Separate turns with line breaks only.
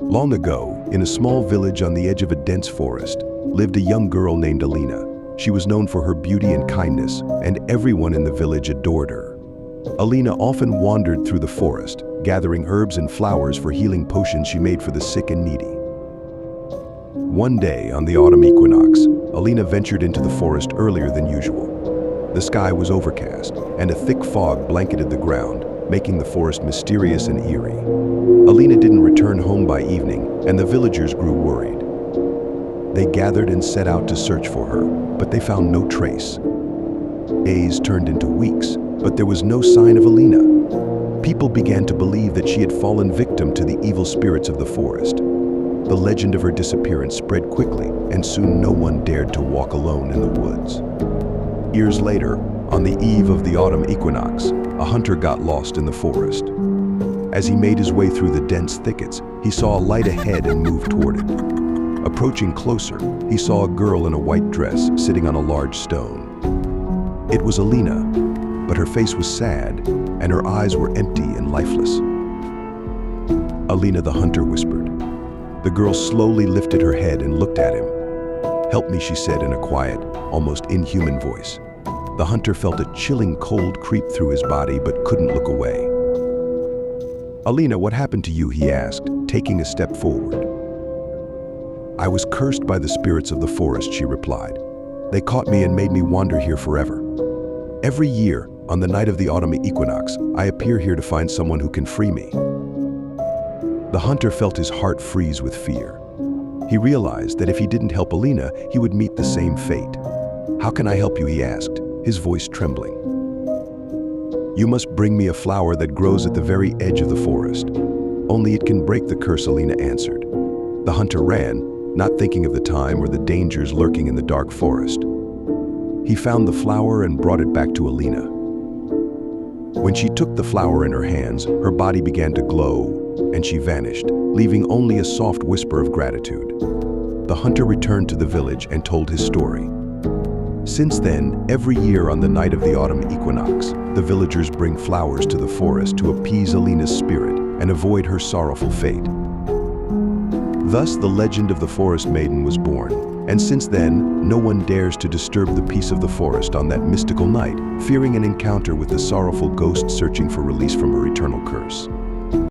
Long ago, in a small village on the edge of a dense forest, lived a young girl named Alina. She was known for her beauty and kindness, and everyone in the village adored her. Alina often wandered through the forest, gathering herbs and flowers for healing potions she made for the sick and needy. One day, on the autumn equinox, Alina ventured into the forest earlier than usual. The sky was overcast, and a thick fog blanketed the ground, making the forest mysterious and eerie. Alina didn't return home by evening, and the villagers grew worried. They gathered and set out to search for her, but they found no trace. Days turned into weeks, but there was no sign of Alina. People began to believe that she had fallen victim to the evil spirits of the forest. The legend of her disappearance spread quickly, and soon no one dared to walk alone in the woods. Years later, on the eve of the autumn equinox, a hunter got lost in the forest. As he made his way through the dense thickets, he saw a light ahead and moved toward it. Approaching closer, he saw a girl in a white dress sitting on a large stone. It was Alina, but her face was sad, and her eyes were empty and lifeless. Alina, the hunter whispered. The girl slowly lifted her head and looked at him. "Help me," she said in a quiet, almost inhuman voice. The hunter felt a chilling cold creep through his body but couldn't look away. "Alina, what happened to you?" he asked, taking a step forward. "I was cursed by the spirits of the forest," she replied. "They caught me and made me wander here forever. Every year, on the night of the autumn equinox, I appear here to find someone who can free me." The hunter felt his heart freeze with fear. He realized that if he didn't help Alina, he would meet the same fate. "How can I help you?" he asked, his voice trembling. "You must bring me a flower that grows at the very edge of the forest. Only it can break the curse," Alina answered. The hunter ran, not thinking of the time or the dangers lurking in the dark forest. He found the flower and brought it back to Alina. When she took the flower in her hands, her body began to glow, and she vanished, leaving only a soft whisper of gratitude. The hunter returned to the village and told his story. Since then, every year on the night of the autumn equinox, the villagers bring flowers to the forest to appease Alina's spirit and avoid her sorrowful fate. Thus, the legend of the Forest Maiden was born, and since then, no one dares to disturb the peace of the forest on that mystical night, fearing an encounter with the sorrowful ghost searching for release from her eternal curse.